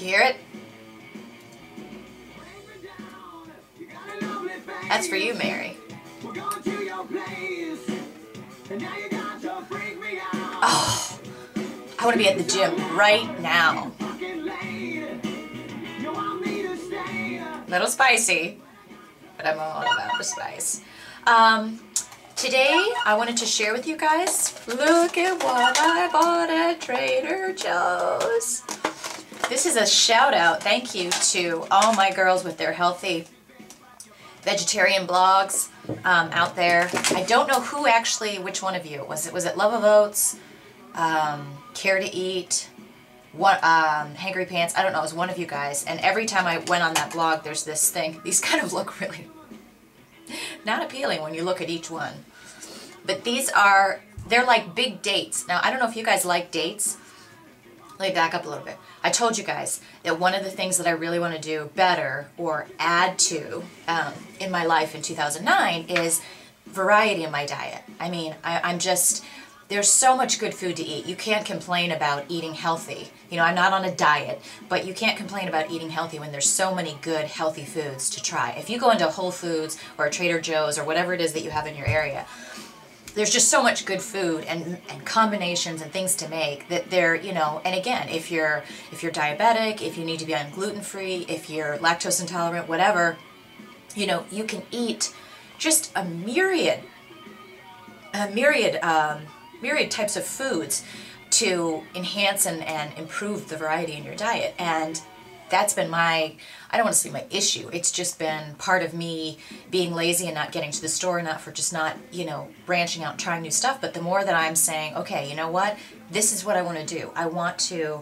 You hear it? That's for you, Mary. Oh, I want to be at the gym right now. Little spicy, but I'm all about the spice. Today, I wanted to share with you guys, look at what I bought at Trader Joe's. This is a shout out, thank you to all my girls with their healthy vegetarian blogs out there. I don't know who actually, which one of you, was it Love of Oats, Care to Eat, Hangry Pants, I don't know, it was one of you guys, and every time I went on that blog there's this thing. These kind of look really not appealing when you look at each one. But they're like big dates. Now I don't know if you guys like dates. Let me back up a little bit. I told you guys that one of the things that I really want to do better or add to in my life in 2009 is variety in my diet. I mean, there's so much good food to eat. You can't complain about eating healthy. You know, I'm not on a diet, but you can't complain about eating healthy when there's so many good, healthy foods to try. If you go into Whole Foods or a Trader Joe's or whatever it is that you have in your area, there's just so much good food and combinations and things to make that they're, you know, and again, if you're diabetic, if you need to be on gluten-free, if you're lactose intolerant, whatever, you know, you can eat just a myriad types of foods to enhance and improve the variety in your diet. And that's been I don't want to say my issue, it's just been part of me being lazy and not getting to the store, not, you know, branching out and trying new stuff. But the more that I'm saying, okay, you know what, this is what I want to do. I want to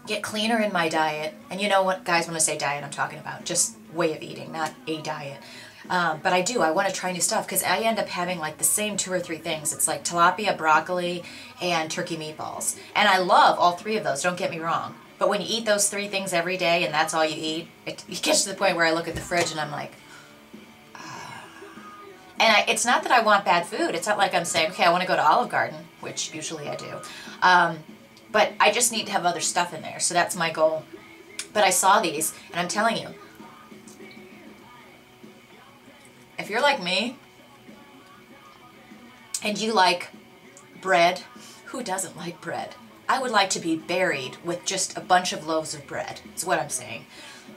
get cleaner in my diet. And you know what, guys, when I say diet, I'm talking about just way of eating, not a diet. But I want to try new stuff because I end up having like the same 2 or 3 things. It's like tilapia, broccoli, and turkey meatballs. And I love all 3 of those, don't get me wrong. But when you eat those 3 things every day and that's all you eat, it gets to the point where I look at the fridge and I'm like, and it's not that I want bad food. It's not like I'm saying, okay, I want to go to Olive Garden, which usually I do. But I just need to have other stuff in there. So that's my goal. But I saw these and I'm telling you, if you're like me and you like bread, who doesn't like bread? I would like to be buried with just a bunch of loaves of bread, is what I'm saying.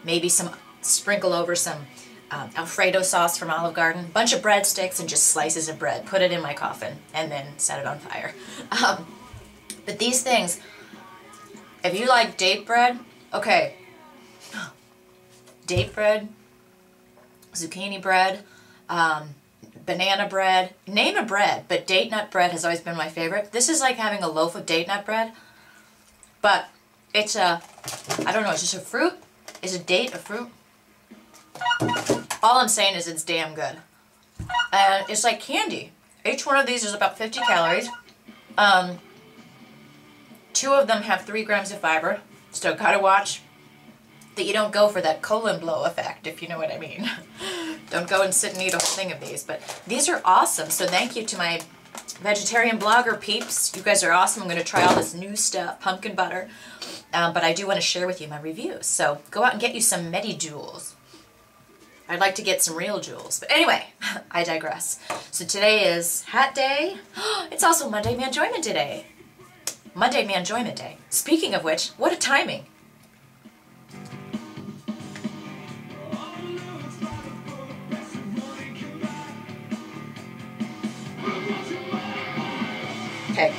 Maybe sprinkle over some Alfredo sauce from Olive Garden, bunch of breadsticks and just slices of bread. Put it in my coffin and then set it on fire. But these things, if you like date bread, okay. Date bread, zucchini bread, banana bread, name a bread, but date nut bread has always been my favorite. This is like having a loaf of date nut bread, but it's I don't know, it's just a fruit. Is a date a fruit? All I'm saying is it's damn good. And it's like candy. Each one of these is about 50 calories. 2 of them have 3 grams of fiber, so gotta watch that you don't go for that colon blow effect, if you know what I mean. Don't go and sit and eat a whole thing of these, but these are awesome. So thank you to my vegetarian blogger peeps. You guys are awesome. I'm going to try all this new stuff, pumpkin butter. But I do want to share with you my reviews. So go out and get you some Medijoules. I'd like to get some real jewels. But anyway, I digress. So today is Hat Day. It's also Monday Manjoyment Day. Monday Manjoyment Day. Speaking of which, what a timing. Okay,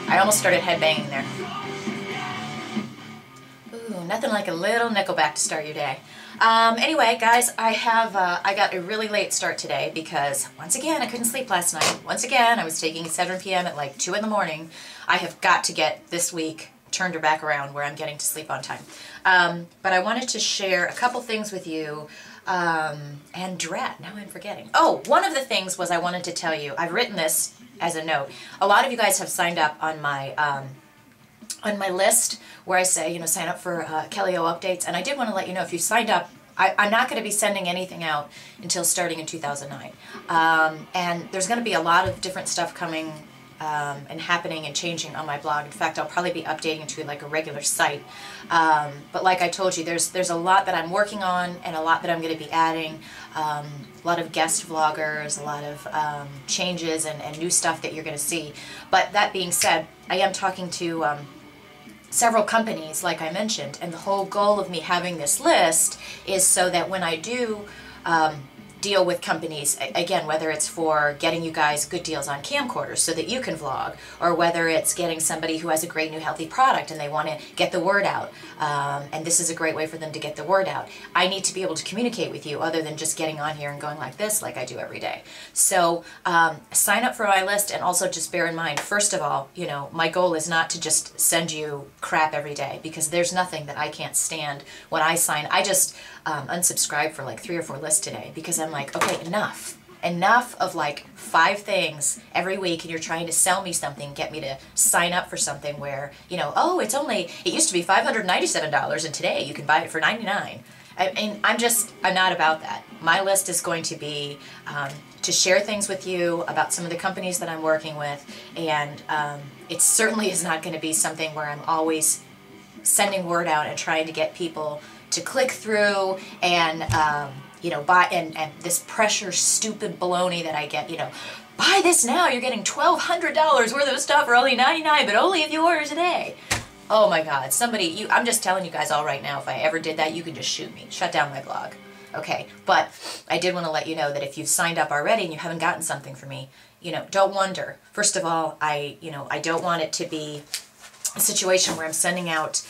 I almost started headbanging there. Ooh, nothing like a little Nickelback to start your day. Anyway, guys, I got a really late start today because, once again, I couldn't sleep last night. Once again, I was taking 7 p.m. at like 2 in the morning. I have got to get this week turned her back around where I'm getting to sleep on time. But I wanted to share a couple things with you. And drat, now I'm forgetting. Oh, one of the things was I wanted to tell you, I've written this as a note. A lot of you guys have signed up on my list where I say, you know, sign up for Kelly O updates. And I did want to let you know, if you signed up, I'm not going to be sending anything out until starting in 2009. And there's going to be a lot of different stuff coming and happening and changing on my blog. In fact, I'll probably be updating to like a regular site. But like I told you, there's a lot that I'm working on and a lot that I'm going to be adding. A lot of guest vloggers, a lot of changes and new stuff that you're going to see. But that being said, I am talking to several companies, like I mentioned, and the whole goal of me having this list is so that when I do deal with companies, again, whether it's for getting you guys good deals on camcorders so that you can vlog, or whether it's getting somebody who has a great new healthy product and they want to get the word out, and this is a great way for them to get the word out. I need to be able to communicate with you other than just getting on here and going like this like I do every day. So sign up for my list, and also just bear in mind, first of all, you know, my goal is not to just send you crap every day, because there's nothing that I can't stand when I sign. I just unsubscribed for like 3 or 4 lists today because I'm like, okay, enough of like 5 things every week, and you're trying to sell me something, get me to sign up for something where, you know, oh, it used to be $597 and today you can buy it for $99. I mean, I'm not about that. My list is going to be to share things with you about some of the companies that I'm working with, and it certainly is not going to be something where I'm always sending word out and trying to get people to click through and you know, buy, and this pressure stupid baloney that I get, you know, buy this now, you're getting $1,200 worth of stuff for only $99, but only if you order today. Oh my God, I'm just telling you guys all right now, if I ever did that, you could just shoot me, shut down my blog. Okay, but I did want to let you know that if you've signed up already and you haven't gotten something from me, you know, don't wonder. First of all, I don't want it to be a situation where I'm sending out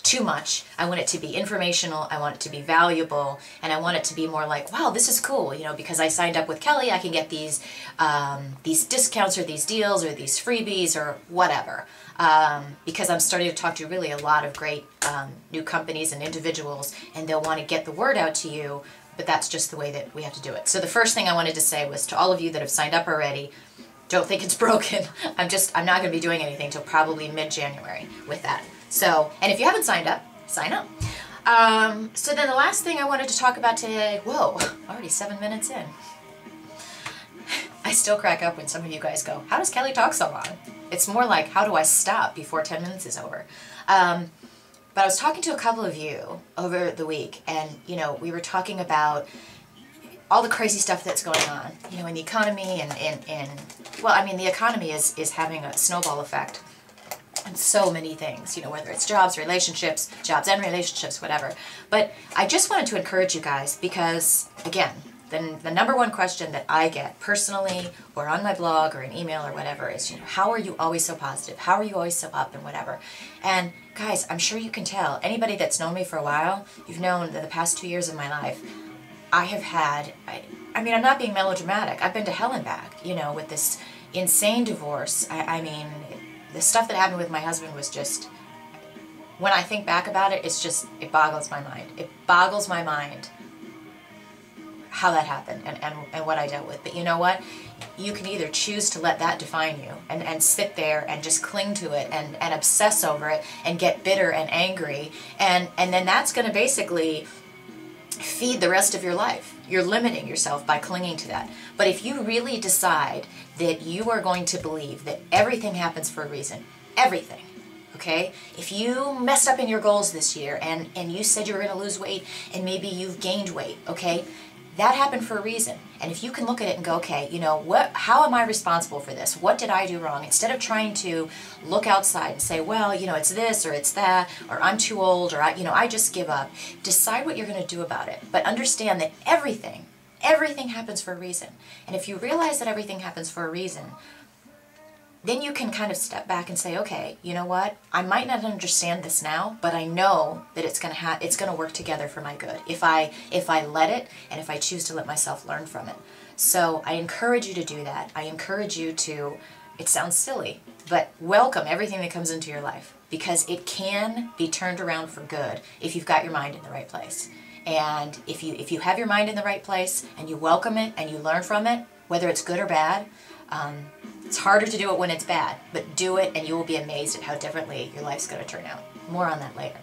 too much. I want it to be informational, I want it to be valuable, and I want it to be more like, wow, this is cool, you know, because I signed up with Kelly, I can get these discounts or these deals or these freebies or whatever. Because I'm starting to talk to really a lot of great new companies and individuals, and they'll want to get the word out to you, but that's just the way that we have to do it. So the first thing I wanted to say was to all of you that have signed up already, don't think it's broken. I'm not going to be doing anything till probably mid-January with that. So, and if you haven't signed up, sign up. So then the last thing I wanted to talk about today, whoa, already 7 minutes in. I still crack up when some of you guys go, how does Kelly talk so long? It's more like, how do I stop before 10 minutes is over? But I was talking to a couple of you over the week, and, you know, we were talking about all the crazy stuff that's going on, you know, in the economy and well, I mean, the economy is having a snowball effect on so many things, you know, whether it's jobs and relationships, whatever. But I just wanted to encourage you guys because, again, the number one question that I get personally or on my blog or an email or whatever is, you know, how are you always so positive? How are you always so up and whatever? And guys, I'm sure you can tell, anybody that's known me for a while, you've known that the past 2 years of my life, I have had, I mean, I'm not being melodramatic. I've been to hell and back, you know, with this insane divorce. I mean, the stuff that happened with my husband was just, when I think back about it, it boggles my mind. It boggles my mind how that happened and what I dealt with. But you know what? You can either choose to let that define you and sit there and just cling to it and obsess over it and get bitter and angry. And then that's going to basically feed the rest of your life. You're limiting yourself by clinging to that. But if you really decide that you are going to believe that everything happens for a reason, everything, okay? If you messed up in your goals this year and you said you were going to lose weight and maybe you've gained weight, okay? That happened for a reason. And if you can look at it and go, okay, you know, how am I responsible for this? What did I do wrong? Instead of trying to look outside and say, well, you know, it's this or it's that, or I'm too old, or I just give up. Decide what you're going to do about it. But understand that everything happens for a reason. And if you realize that everything happens for a reason, then you can kind of step back and say, okay, you know what? I might not understand this now, but I know that it's gonna work together for my good if I let it and if I choose to let myself learn from it. So I encourage you to do that. I encourage you to, it sounds silly, but welcome everything that comes into your life, because it can be turned around for good if you've got your mind in the right place. And if you have your mind in the right place and you welcome it and you learn from it, whether it's good or bad, it's harder to do it when it's bad, but do it and you will be amazed at how differently your life's going to turn out. More on that later.